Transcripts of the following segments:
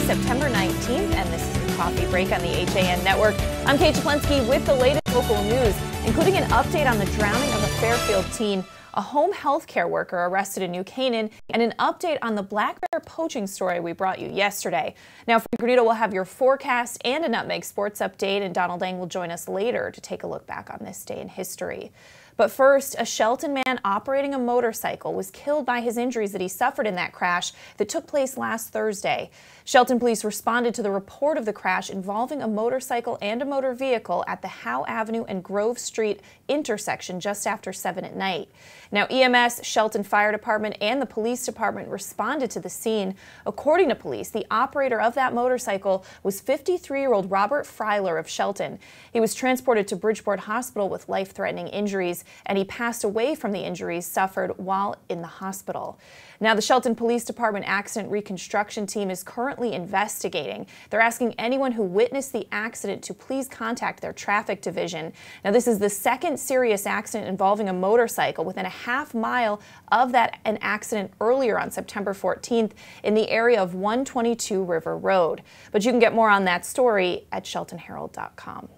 September 19th, and this is the Coffee Break on the HAN Network. I'm Kate Czaplinski with the latest local news, including an update on the drowning of a Fairfield teen, a home health care worker arrested in New Canaan, and an update on the black bear poaching story we brought you yesterday. Now, Frank Granito will have your forecast and a Nutmeg sports update, and Donald Lang will join us later to take a look back on this day in history. But first, a Shelton man operating a motorcycle was killed by his injuries that he suffered in that crash that took place last Thursday. Shelton police responded to the report of the crash involving a motorcycle and a motor vehicle at the Howe Avenue and Grove Street intersection just after 7 at night. Now, EMS, Shelton Fire Department, and the police department responded to the scene. According to police, the operator of that motorcycle was 53-year-old Robert Freiler of Shelton. He was transported to Bridgeport Hospital with life-threatening injuries, and he passed away from the injuries suffered while in the hospital. Now, the Shelton Police Department Accident Reconstruction Team is currently investigating. They're asking anyone who witnessed the accident to please contact their traffic division. Now, this is the second serious accident involving a motorcycle within a half-mile of an accident earlier on September 14th in the area of 122 River Road. But you can get more on that story at sheltonherald.com.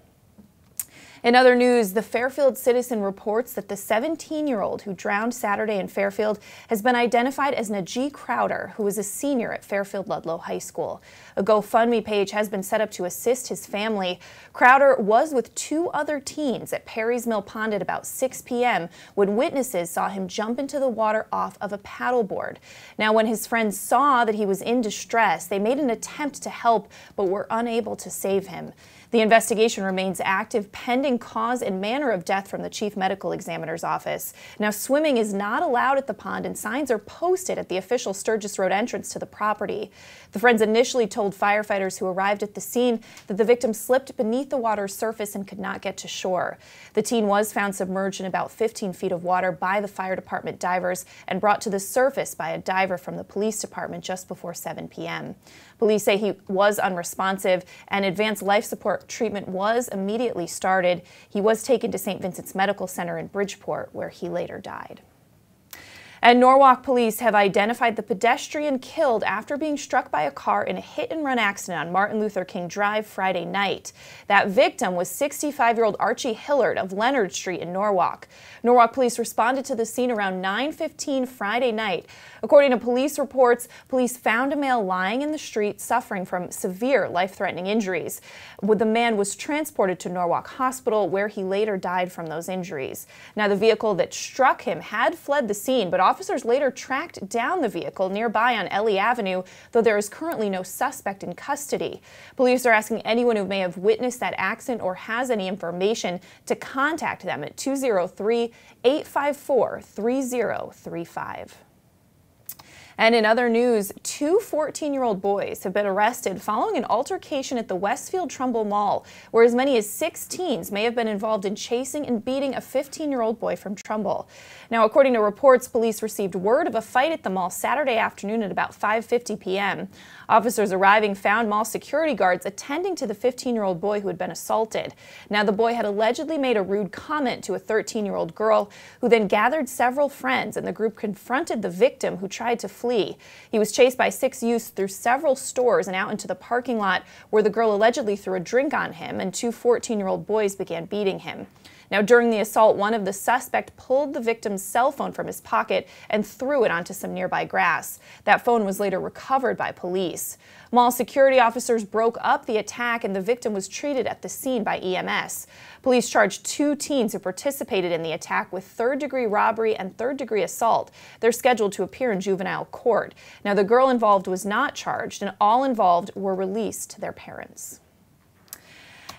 In other news, the Fairfield Citizen reports that the 17-year-old who drowned Saturday in Fairfield has been identified as Najee Crowder, who is a senior at Fairfield Ludlow High School. A GoFundMe page has been set up to assist his family. Crowder was with two other teens at Perry's Mill Pond at about 6 p.m. when witnesses saw him jump into the water off of a paddleboard. Now, when his friends saw that he was in distress, they made an attempt to help but were unable to save him. The investigation remains active pending cause and manner of death from the Chief Medical Examiner's office. Now, swimming is not allowed at the pond, and signs are posted at the official Sturgis Road entrance to the property. The friends initially told firefighters who arrived at the scene that the victim slipped beneath the water's surface and could not get to shore. The teen was found submerged in about 15 feet of water by the fire department divers and brought to the surface by a diver from the police department just before 7 p.m. Police say he was unresponsive and advanced life support treatment was immediately started. He was taken to St. Vincent's Medical Center in Bridgeport, where he later died. And Norwalk police have identified the pedestrian killed after being struck by a car in a hit-and-run accident on Martin Luther King Drive Friday night. That victim was 65-year-old Archie Hillard of Leonard Street in Norwalk. Norwalk police responded to the scene around 9:15 Friday night. According to police reports, police found a male lying in the street suffering from severe life-threatening injuries. The man was transported to Norwalk Hospital, where he later died from those injuries. Now, the vehicle that struck him had fled the scene, but officers later tracked down the vehicle nearby on Ellie Avenue, though there is currently no suspect in custody. Police are asking anyone who may have witnessed that accident or has any information to contact them at 203-854-3035. And in other news, two 14-year-old boys have been arrested following an altercation at the Westfield Trumbull Mall, where as many as 6 teens may have been involved in chasing and beating a 15-year-old boy from Trumbull. Now, according to reports, police received word of a fight at the mall Saturday afternoon at about 5:50 p.m. Officers arriving found mall security guards attending to the 15-year-old boy who had been assaulted. Now, the boy had allegedly made a rude comment to a 13-year-old girl, who then gathered several friends, and the group confronted the victim, who tried to flee. He was chased by 6 youths through several stores and out into the parking lot, where the girl allegedly threw a drink on him, and two 14-year-old boys began beating him. Now, during the assault, one of the suspects pulled the victim's cell phone from his pocket and threw it onto some nearby grass. That phone was later recovered by police. Mall security officers broke up the attack, and the victim was treated at the scene by EMS. Police charged 2 teens who participated in the attack with third-degree robbery and third-degree assault. They're scheduled to appear in juvenile court. Now, the girl involved was not charged, and all involved were released to their parents.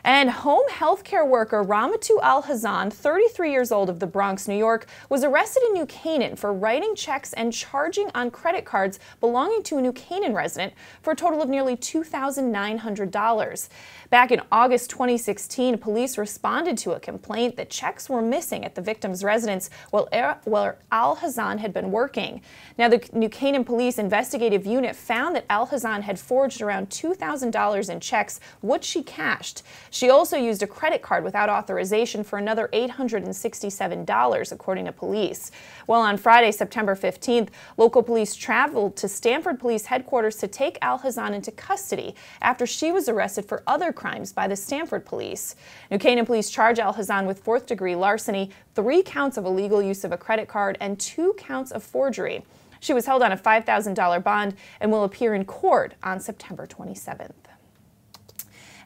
And home health care worker Ramatu Al-Hazan, 33 years old of the Bronx, New York, was arrested in New Canaan for writing checks and charging on credit cards belonging to a New Canaan resident for a total of nearly $2,900. Back in August 2016, police responded to a complaint that checks were missing at the victim's residence while Al-Hazan had been working. Now, the New Canaan Police Investigative Unit found that Al-Hazan had forged around $2,000 in checks, which she cashed. She also used a credit card without authorization for another $867, according to police. Well, on Friday, September 15th, local police traveled to Stamford Police Headquarters to take Alhazan into custody after she was arrested for other crimes by the Stamford police. New Canaan police charge Alhazan with fourth-degree larceny, 3 counts of illegal use of a credit card, and 2 counts of forgery. She was held on a $5,000 bond and will appear in court on September 27th.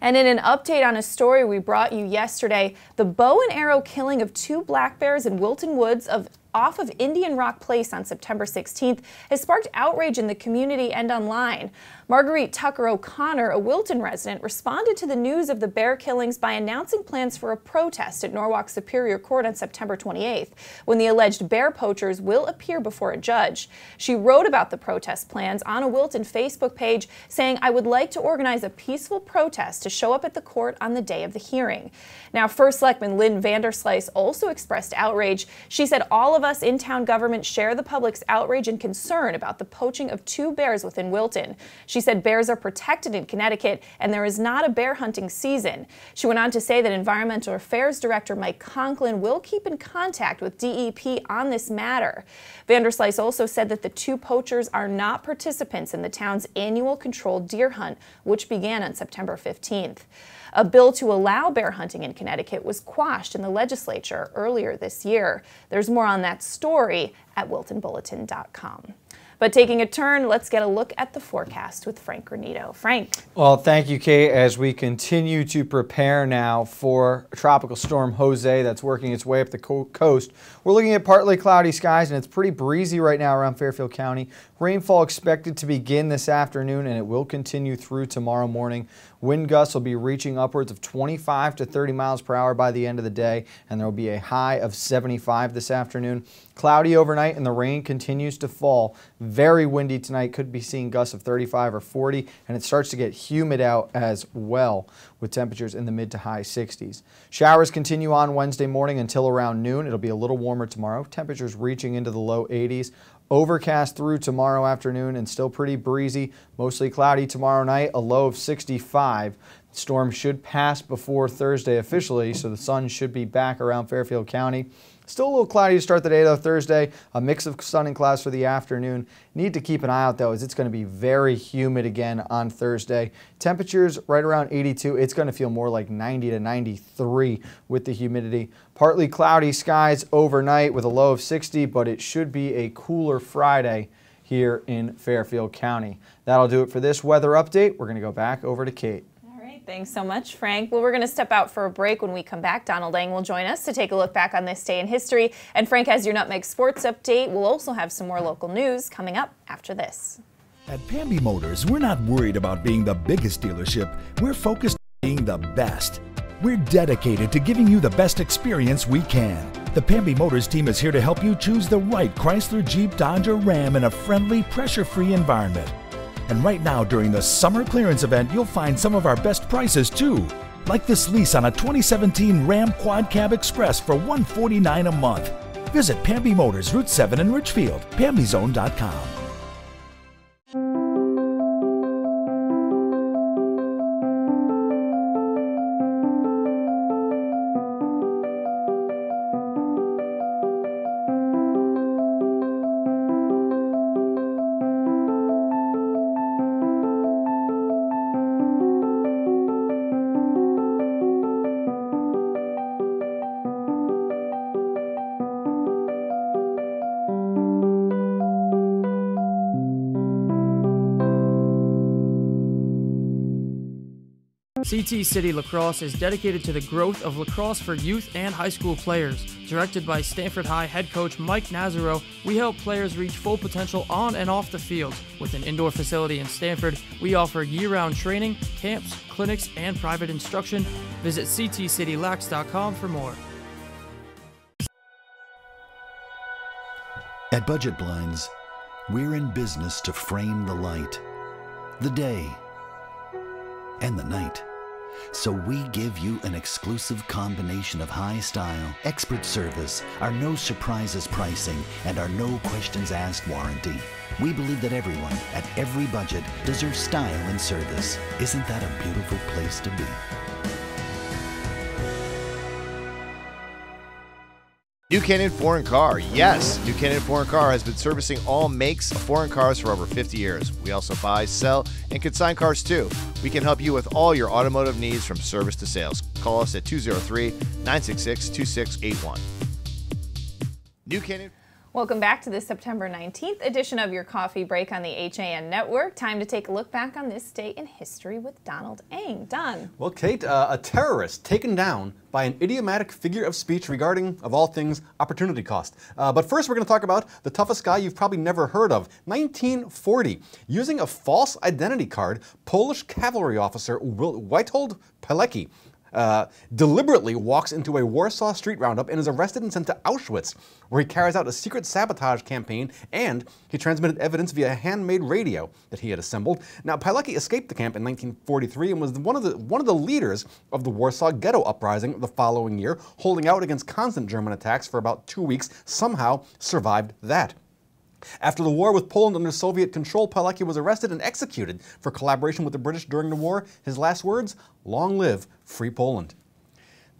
And in an update on a story we brought you yesterday, the bow and arrow killing of 2 black bears in Wilton Woods off of Indian Rock Place on September 16th has sparked outrage in the community and online. Marguerite Tucker O'Connor, a Wilton resident, responded to the news of the bear killings by announcing plans for a protest at Norwalk Superior Court on September 28th, when the alleged bear poachers will appear before a judge. She wrote about the protest plans on a Wilton Facebook page, saying, "I would like to organize a peaceful protest to show up at the court on the day of the hearing." Now, First Selectman Lynn Vanderslice also expressed outrage. She said, "All of us in town government share the public's outrage and concern about the poaching of 2 bears within Wilton." She said bears are protected in Connecticut and there is not a bear hunting season. She went on to say that Environmental Affairs Director Mike Conklin will keep in contact with DEP on this matter. Vanderslice also said that the 2 poachers are not participants in the town's annual controlled deer hunt, which began on September 15th. A bill to allow bear hunting in Connecticut was quashed in the legislature earlier this year. There's more on that story at wiltonbulletin.com. But taking a turn, let's get a look at the forecast with Frank Granito. Frank. Well, thank you, Kate, as we continue to prepare now for Tropical Storm Jose that's working its way up the coast. We're looking at partly cloudy skies, and it's pretty breezy right now around Fairfield County. Rainfall expected to begin this afternoon, and it will continue through tomorrow morning. Wind gusts will be reaching upwards of 25 to 30 miles per hour by the end of the day, and there will be a high of 75 this afternoon. Cloudy overnight, and the rain continues to fall. Very windy tonight. Could be seeing gusts of 35 or 40, and it starts to get humid out as well, with temperatures in the mid to high 60s. Showers continue on Wednesday morning until around noon. It'll be a little warmer tomorrow. Temperatures reaching into the low 80s. Overcast through tomorrow afternoon and still pretty breezy. Mostly cloudy tomorrow night, a low of 65. The storm should pass before Thursday officially, so the sun should be back around Fairfield County. Still a little cloudy to start the day though. Thursday, a mix of sun and clouds for the afternoon. Need to keep an eye out though, as it's going to be very humid again on Thursday. Temperatures right around 82. It's going to feel more like 90 to 93 with the humidity. Partly cloudy skies overnight with a low of 60, but it should be a cooler Friday here in Fairfield County. That'll do it for this weather update. We're going to go back over to Kate. Thanks so much, Frank. Well, we're going to step out for a break. When we come back, Donald Lang will join us to take a look back on this day in history. And Frank has your Nutmeg Sports Update. We'll also have some more local news coming up after this. At Pamby Motors, we're not worried about being the biggest dealership. We're focused on being the best. We're dedicated to giving you the best experience we can. The Pamby Motors team is here to help you choose the right Chrysler, Jeep, Dodge, or Ram in a friendly, pressure-free environment. And right now, during the summer clearance event, you'll find some of our best prices too. Like this lease on a 2017 Ram Quad Cab Express for $149 a month. Visit Pamby Motors, Route 7 in Richfield, PambyZone.com. CT City Lacrosse is dedicated to the growth of lacrosse for youth and high school players. Directed by Stanford High head coach Mike Nazaro, we help players reach full potential on and off the field. With an indoor facility in Stanford, we offer year-round training, camps, clinics, and private instruction. Visit ctcitylax.com for more. At Budget Blinds, we're in business to frame the light, the day, and the night. So we give you an exclusive combination of high style, expert service, our no surprises pricing, and our no questions asked warranty. We believe that everyone, at every budget, deserves style and service. Isn't that a beautiful place to be? New Canaan Foreign Car. Yes, New Canaan Foreign Car has been servicing all makes of foreign cars for over 50 years. We also buy, sell, and consign cars too. We can help you with all your automotive needs from service to sales. Call us at 203-966-2681. New Canaan. Welcome back to the September 19th edition of your Coffee Break on the HAN Network. Time to take a look back on this day in history with Donald Eng. Don. Well, Kate, a terrorist taken down by an idiomatic figure of speech regarding, of all things, opportunity cost. But first, we're going to talk about the toughest guy you've probably never heard of. 1940, using a false identity card, Polish cavalry officer Witold Pilecki deliberately walks into a Warsaw street roundup and is arrested and sent to Auschwitz, where he carries out a secret sabotage campaign, and he transmitted evidence via a handmade radio that he had assembled. Now, Pilecki escaped the camp in 1943 and was one of the leaders of the Warsaw Ghetto Uprising the following year, holding out against constant German attacks for about 2 weeks, somehow survived that. After the war with Poland under Soviet control, Pilecki was arrested and executed for collaboration with the British during the war. His last words, "Long live free Poland."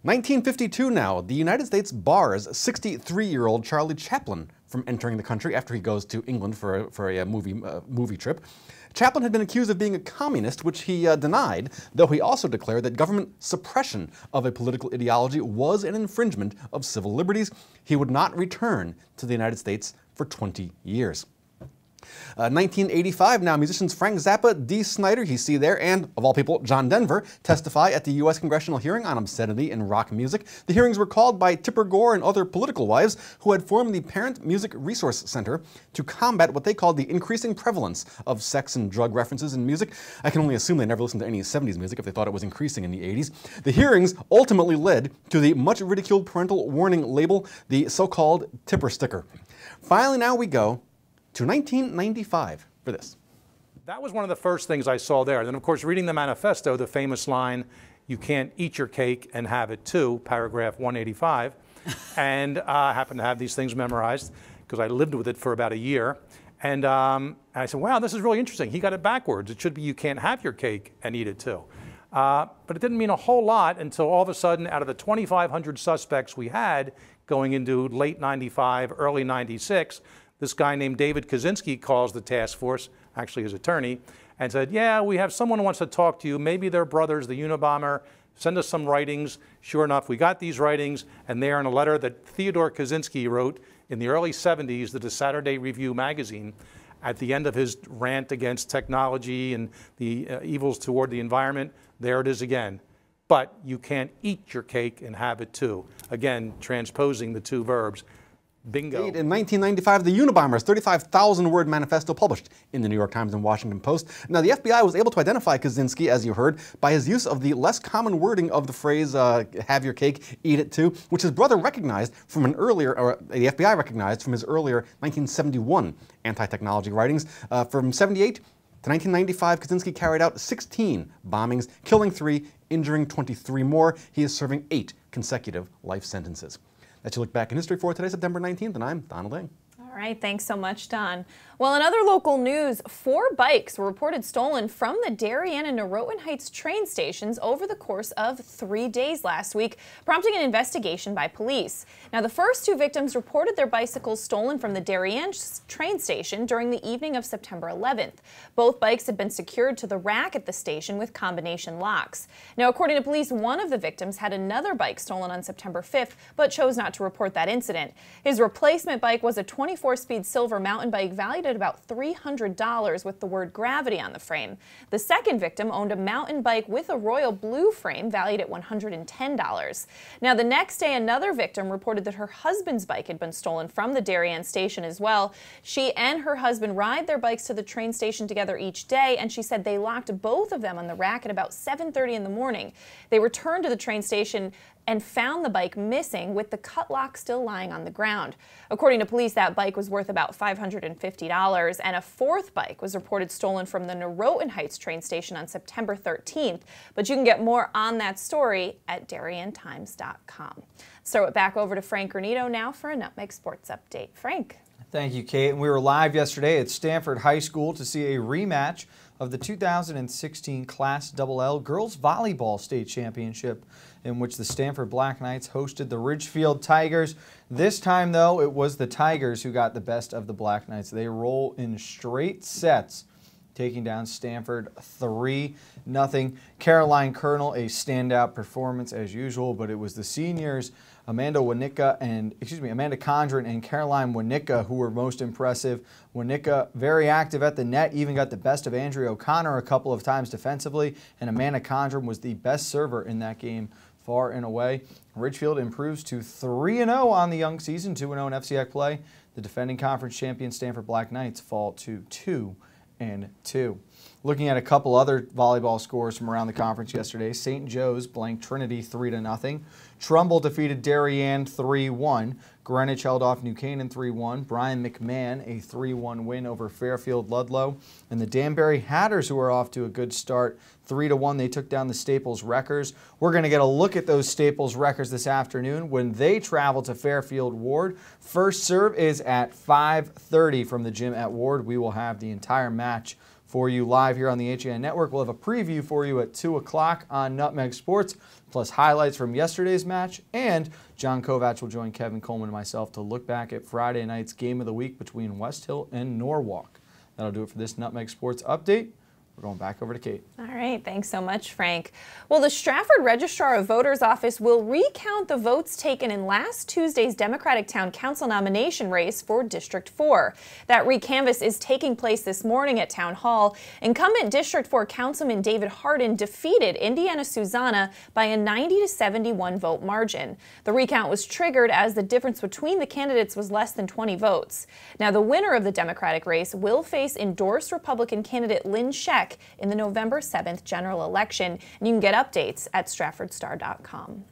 1952 now, the United States bars 63-year-old Charlie Chaplin from entering the country after he goes to England for a movie trip. Chaplin had been accused of being a communist, which he denied, though he also declared that government suppression of a political ideology was an infringement of civil liberties. He would not return to the United States for 20 years. 1985 now, musicians Frank Zappa, Dee Snider, you see there, and, of all people, John Denver, testify at the U.S. congressional hearing on obscenity in rock music. The hearings were called by Tipper Gore and other political wives who had formed the Parent Music Resource Center to combat what they called the increasing prevalence of sex and drug references in music. I can only assume they never listened to any 70s music if they thought it was increasing in the 80s. The hearings ultimately led to the much ridiculed parental warning label, the so-called Tipper sticker. Finally, now we go to 1995 for this. That was one of the first things I saw there. Then, of course, reading the manifesto, the famous line, "You can't eat your cake and have it too," paragraph 185. And I happen to have these things memorized because I lived with it for about a year. And I said, wow, this is really interesting. He got it backwards. It should be, "You can't have your cake and eat it too." But it didn't mean a whole lot until all of a sudden, out of the 2,500 suspects we had going into late 95, early 96, this guy named David Kaczynski calls the task force, actually his attorney, and said, yeah, we have someone who wants to talk to you. Maybe they're brothers, the Unabomber. Send us some writings. Sure enough, we got these writings, and they are in a letter that Theodore Kaczynski wrote in the early 70s to the Saturday Review magazine at the end of his rant against technology and the evils toward the environment. There it is again. But you can't eat your cake and have it too. Again, transposing the two verbs. Bingo. In 1995, the Unabomber's 35,000-word manifesto published in the New York Times and Washington Post. Now, the FBI was able to identify Kaczynski, as you heard, by his use of the less common wording of the phrase, "have your cake, eat it too," which his brother recognized from an earlier, or the FBI recognized from his earlier 1971 anti-technology writings. From 78 to 1995, Kaczynski carried out 16 bombings, killing 3, injuring 23 more. He is serving 8 consecutive life sentences. That's your look back in history for today, September 19th, and I'm Donald Eng. All right, thanks so much, Don. Well, in other local news, 4 bikes were reported stolen from the Darien and Norotan Heights train stations over the course of 3 days last week, prompting an investigation by police. Now, the first 2 victims reported their bicycles stolen from the Darien train station during the evening of September 11th. Both bikes had been secured to the rack at the station with combination locks. Now, according to police, one of the victims had another bike stolen on September 5th, but chose not to report that incident. His replacement bike was a 24-speed silver mountain bike valued at about $300 with the word gravity on the frame. The second victim owned a mountain bike with a royal blue frame valued at $110. Now, the next day, another victim reported that her husband's bike had been stolen from the Darien station as well. She and her husband ride their bikes to the train station together each day, and she said they locked both of them on the rack at about 7:30 in the morning. They returned to the train station and found the bike missing, with the cut lock still lying on the ground. According to police, that bike was worth about $550, and a 4th bike was reported stolen from the Norotan Heights train station on September 13th. But you can get more on that story at DarienTimes.com. Let's throw it back over to Frank Granito now for a Nutmeg Sports Update. Frank. Thank you, Kate. And we were live yesterday at Stanford High School to see a rematch of the 2016 Class XL Girls Volleyball State Championship, in which the Stanford Black Knights hosted the Ridgefield Tigers. This time, though, it was the Tigers who got the best of the Black Knights. They roll in straight sets, taking down Stanford 3-0. Caroline Colonel, a standout performance as usual, but it was the seniors Amanda Condren and Caroline Winnicka who were most impressive. Winnicka very active at the net, even got the best of Andrea O'Connor a couple of times defensively, and Amanda Condren was the best server in that game far and away. Ridgefield improves to 3-0 on the young season, 2-0 in FCX play. The defending conference champion Stanford Black Knights fall to 2-2. Looking at a couple other volleyball scores from around the conference yesterday, St. Joe's blanked Trinity 3-0. Trumbull defeated Darien 3-1. Greenwich held off New Canaan 3-1. Brian McMahon a 3-1 win over Fairfield Ludlow. And the Danbury Hatters, who are off to a good start, 3-1. They took down the Staples Wreckers. We're going to get a look at those Staples Wreckers this afternoon when they travel to Fairfield Ward. First serve is at 5:30 from the gym at Ward. We will have the entire match for you live here on the HAN Network. We'll have a preview for you at 2 o'clock on Nutmeg Sports, plus highlights from yesterday's match, and John Kovacs will join Kevin Coleman and myself to look back at Friday night's game of the week between West Hill and Norwalk. That'll do it for this Nutmeg Sports update. We're going back over to Kate. All right, thanks so much, Frank. Well, the Stratford Registrar of Voters office will recount the votes taken in last Tuesday's Democratic Town Council nomination race for District 4. That recanvass is taking place this morning at Town Hall. Incumbent District 4 Councilman David Hardin defeated Indiana Susanna by a 90-71 vote margin. The recount was triggered as the difference between the candidates was less than 20 votes. Now, the winner of the Democratic race will face endorsed Republican candidate Lynn Scheck in the November 7th general election. And you can get updates at stratfordstar.com.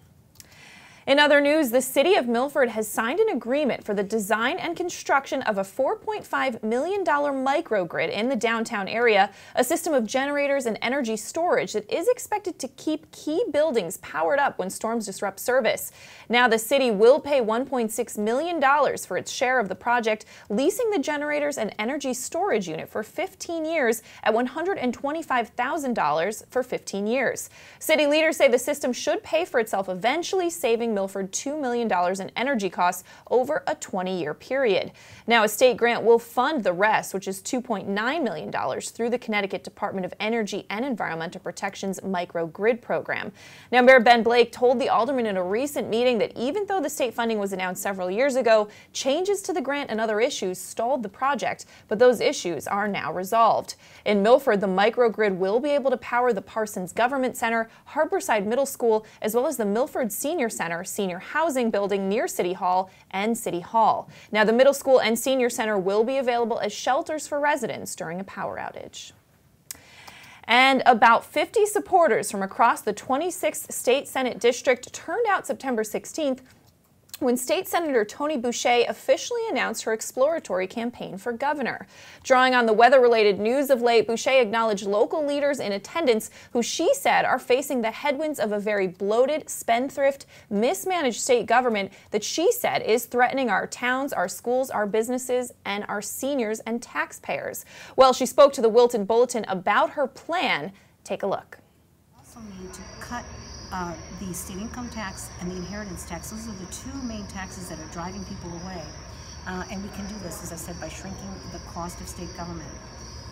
In other news, the city of Milford has signed an agreement for the design and construction of a $4.5 million microgrid in the downtown area, a system of generators and energy storage that is expected to keep key buildings powered up when storms disrupt service. Now, the city will pay $1.6 million for its share of the project, leasing the generators and energy storage unit for 15 years at $125,000 for 15 years. City leaders say the system should pay for itself eventually, saving Milford $2 million in energy costs over a 20-year period. Now, a state grant will fund the rest, which is $2.9 million, through the Connecticut Department of Energy and Environmental Protection's microgrid program. Now, Mayor Ben Blake told the alderman in a recent meeting that even though the state funding was announced several years ago, changes to the grant and other issues stalled the project, but those issues are now resolved. In Milford, the microgrid will be able to power the Parsons Government Center, Harborside Middle School, as well as the Milford Senior Center, senior housing building near City Hall, and City Hall. Now, the middle school and senior center will be available as shelters for residents during a power outage. And about 50 supporters from across the 26th State Senate District turned out September 16th when State Senator Tony Boucher officially announced her exploratory campaign for governor. Drawing on the weather-related news of late, Boucher acknowledged local leaders in attendance who she said are facing the headwinds of a very bloated, spendthrift, mismanaged state government that she said is threatening our towns, our schools, our businesses, and our seniors and taxpayers. Well, she spoke to the Wilton Bulletin about her plan. Take a look. We also need to cut the state income tax and the inheritance tax. Those are the two main taxes that are driving people away. And we can do this, as I said, by shrinking the cost of state government.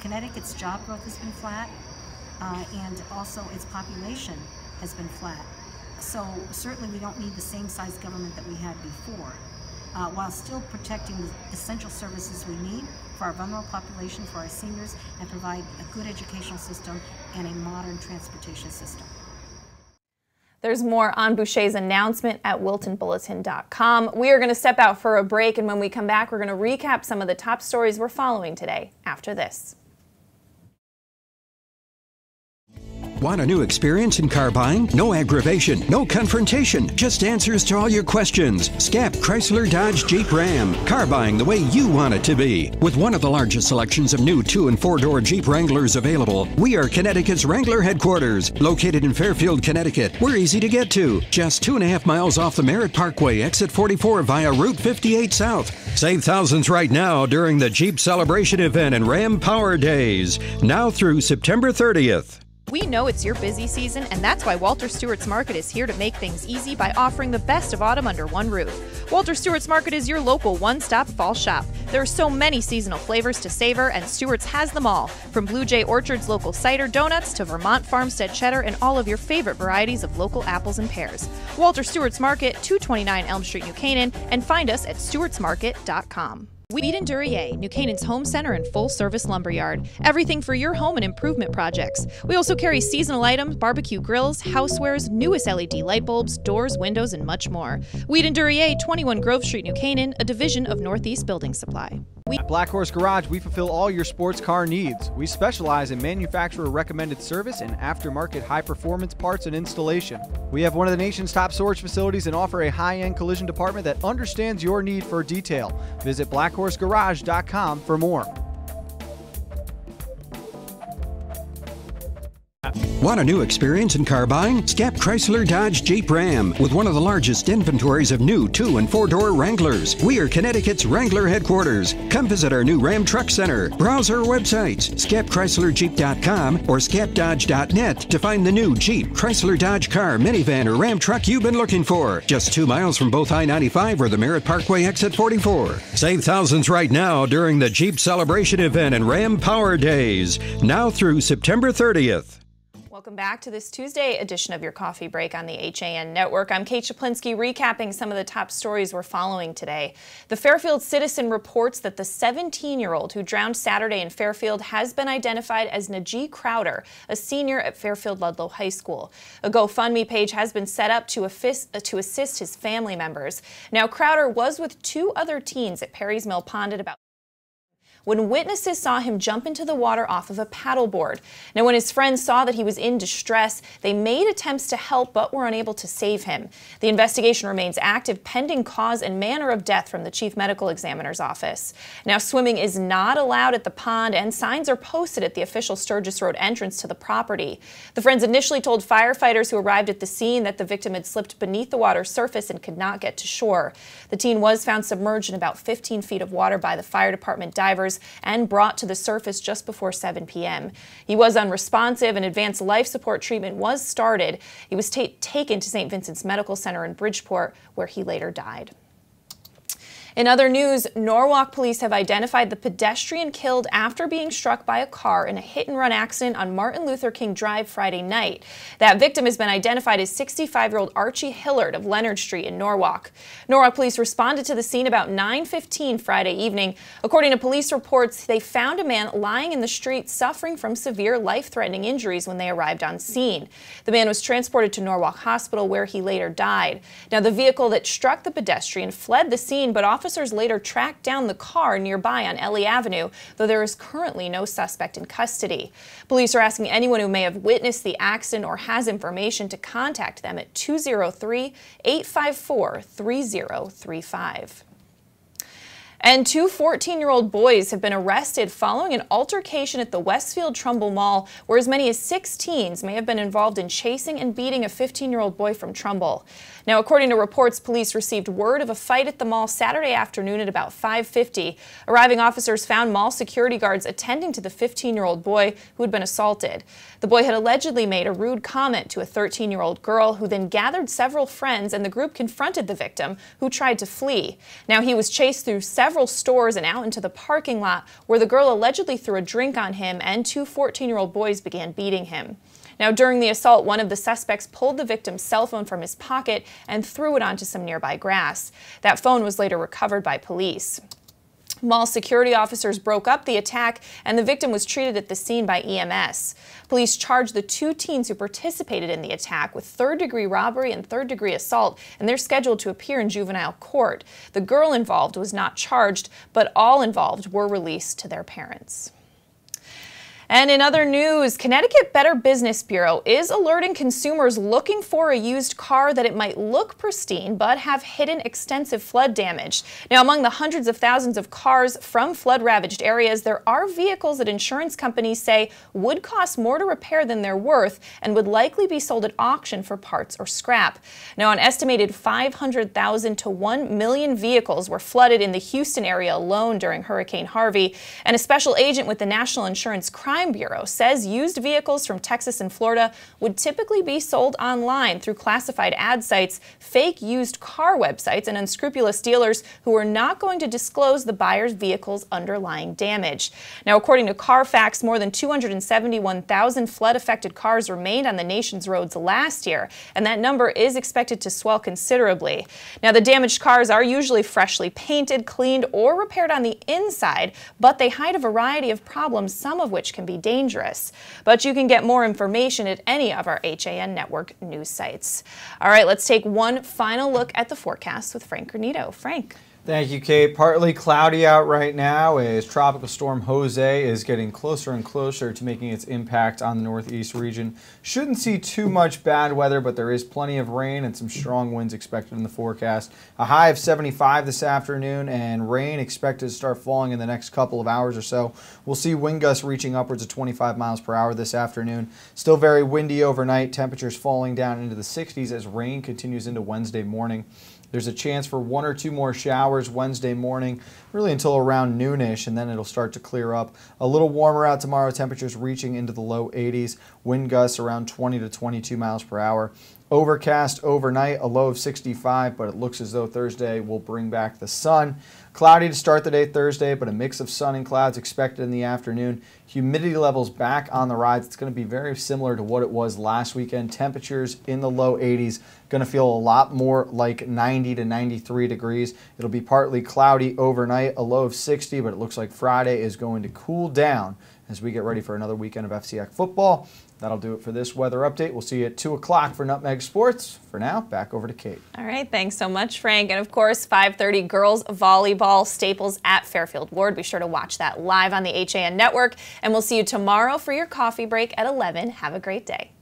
Connecticut's job growth has been flat, and also its population has been flat. So certainly we don't need the same size government that we had before, while still protecting the essential services we need for our vulnerable population, for our seniors, and provide a good educational system and a modern transportation system. There's more on Boucher's announcement at wiltonbulletin.com. We are going to step out for a break, and when we come back, we're going to recap some of the top stories we're following today after this. Want a new experience in car buying? No aggravation, no confrontation, just answers to all your questions. Scap Chrysler Dodge Jeep Ram. Car buying the way you want it to be. With one of the largest selections of new 2- and 4-door Jeep Wranglers available, we are Connecticut's Wrangler headquarters. Located in Fairfield, Connecticut, we're easy to get to. Just 2.5 miles off the Merritt Parkway, exit 44 via Route 58 South. Save thousands right now during the Jeep Celebration event and Ram Power Days. Now through September 30th. We know it's your busy season, and that's why Walter Stewart's Market is here to make things easy by offering the best of autumn under one roof. Walter Stewart's Market is your local one-stop fall shop. There are so many seasonal flavors to savor, and Stewart's has them all, from Blue Jay Orchard's local cider donuts to Vermont Farmstead cheddar and all of your favorite varieties of local apples and pears. Walter Stewart's Market, 229 Elm Street, New Canaan, and find us at stewartsmarket.com. Weed and Duryea, New Canaan's home center and full-service lumberyard. Everything for your home and improvement projects. We also carry seasonal items, barbecue grills, housewares, newest LED light bulbs, doors, windows, and much more. Weed and Duryea, 21 Grove Street, New Canaan, a division of Northeast Building Supply. At Black Horse Garage, we fulfill all your sports car needs. We specialize in manufacturer-recommended service and aftermarket high-performance parts and installation. We have one of the nation's top storage facilities and offer a high-end collision department that understands your need for detail. Visit blackhorsegarage.com for more. Want a new experience in car buying? Scap Chrysler Dodge Jeep Ram with one of the largest inventories of new 2- and 4-door Wranglers. We are Connecticut's Wrangler headquarters. Come visit our new Ram Truck Center. Browse our websites, scapchryslerjeep.com or scapdodge.net to find the new Jeep, Chrysler Dodge car, minivan, or Ram truck you've been looking for. Just 2 miles from both I-95 or the Merritt Parkway exit 44. Save thousands right now during the Jeep Celebration event and Ram Power Days. Now through September 30th. Welcome back to this Tuesday edition of your Coffee Break on the HAN Network. I'm Kate Czaplinski, recapping some of the top stories we're following today. The Fairfield Citizen reports that the 17-year-old who drowned Saturday in Fairfield has been identified as Najee Crowder, a senior at Fairfield Ludlow High School. A GoFundMe page has been set up to assist his family members. Now, Crowder was with 2 other teens at Perry's Mill Pond at about when witnesses saw him jump into the water off of a paddleboard. Now, when his friends saw that he was in distress, they made attempts to help but were unable to save him. The investigation remains active pending cause and manner of death from the Chief Medical Examiner's office. Now, swimming is not allowed at the pond and signs are posted at the official Sturgis Road entrance to the property. The friends initially told firefighters who arrived at the scene that the victim had slipped beneath the water's surface and could not get to shore. The teen was found submerged in about 15 feet of water by the fire department divers and brought to the surface just before 7 p.m. He was unresponsive and advanced life support treatment was started. He was taken to St. Vincent's Medical Center in Bridgeport, where he later died. In other news, Norwalk police have identified the pedestrian killed after being struck by a car in a hit-and-run accident on Martin Luther King Drive Friday night. That victim has been identified as 65-year-old Archie Hillard of Leonard Street in Norwalk. Norwalk police responded to the scene about 9:15 Friday evening. According to police reports, they found a man lying in the street suffering from severe life-threatening injuries when they arrived on scene. The man was transported to Norwalk Hospital, where he later died. Now, the vehicle that struck the pedestrian fled the scene, but officers later tracked down the car nearby on Ellie Avenue, though there is currently no suspect in custody. Police are asking anyone who may have witnessed the accident or has information to contact them at 203-854-3035. And 2 14-year-old boys have been arrested following an altercation at the Westfield Trumbull Mall, where as many as 6 teens may have been involved in chasing and beating a 15-year-old boy from Trumbull. Now, according to reports, police received word of a fight at the mall Saturday afternoon at about 5:50. Arriving officers found mall security guards attending to the 15-year-old boy who had been assaulted. The boy had allegedly made a rude comment to a 13-year-old girl, who then gathered several friends, and the group confronted the victim, who tried to flee. Now, he was chased through several stores and out into the parking lot, where the girl allegedly threw a drink on him, and 2 14-year-old boys began beating him. Now, during the assault, one of the suspects pulled the victim's cell phone from his pocket and threw it onto some nearby grass. That phone was later recovered by police. Mall security officers broke up the attack, and the victim was treated at the scene by EMS. Police charged the 2 teens who participated in the attack with 3rd-degree robbery and 3rd-degree assault, and they're scheduled to appear in juvenile court. The girl involved was not charged, but all involved were released to their parents. And in other news, Connecticut Better Business Bureau is alerting consumers looking for a used car that it might look pristine but have hidden extensive flood damage. Now, among the hundreds of thousands of cars from flood-ravaged areas, there are vehicles that insurance companies say would cost more to repair than they're worth and would likely be sold at auction for parts or scrap. Now, an estimated 500,000 to 1 million vehicles were flooded in the Houston area alone during Hurricane Harvey, and a special agent with the National Insurance Crime Bureau says used vehicles from Texas and Florida would typically be sold online through classified ad sites, fake used car websites, and unscrupulous dealers who are not going to disclose the buyer's vehicle's underlying damage. Now, according to Carfax, more than 271,000 flood-affected cars remained on the nation's roads last year, and that number is expected to swell considerably. Now, the damaged cars are usually freshly painted, cleaned, or repaired on the inside, but they hide a variety of problems, some of which can be dangerous. But you can get more information at any of our HAN Network news sites. All right, let's take one final look at the forecast with Frank Granito. Frank. Thank you, Kate. Partly cloudy out right now as Tropical Storm Jose is getting closer and closer to making its impact on the northeast region. Shouldn't see too much bad weather, but there is plenty of rain and some strong winds expected in the forecast. A high of 75 this afternoon and rain expected to start falling in the next couple of hours or so. We'll see wind gusts reaching upwards of 25 miles per hour this afternoon. Still very windy overnight, temperatures falling down into the 60s as rain continues into Wednesday morning. There's a chance for 1 or 2 more showers Wednesday morning, really until around noonish, and then it'll start to clear up. A little warmer out tomorrow, temperatures reaching into the low 80s, wind gusts around 20 to 22 miles per hour. Overcast overnight, a low of 65, but it looks as though Thursday will bring back the sun. Cloudy to start the day Thursday, but a mix of sun and clouds expected in the afternoon. Humidity levels back on the rise. It's going to be very similar to what it was last weekend. Temperatures in the low 80s. Going to feel a lot more like 90 to 93 degrees. It'll be partly cloudy overnight, a low of 60, but it looks like Friday is going to cool down as we get ready for another weekend of FCX football. That'll do it for this weather update. We'll see you at 2 o'clock for Nutmeg Sports. For now, back over to Kate. All right, thanks so much, Frank. And of course, 5:30 girls volleyball, Staples at Fairfield Ward. Be sure to watch that live on the HAN Network. And we'll see you tomorrow for your coffee break at 11. Have a great day.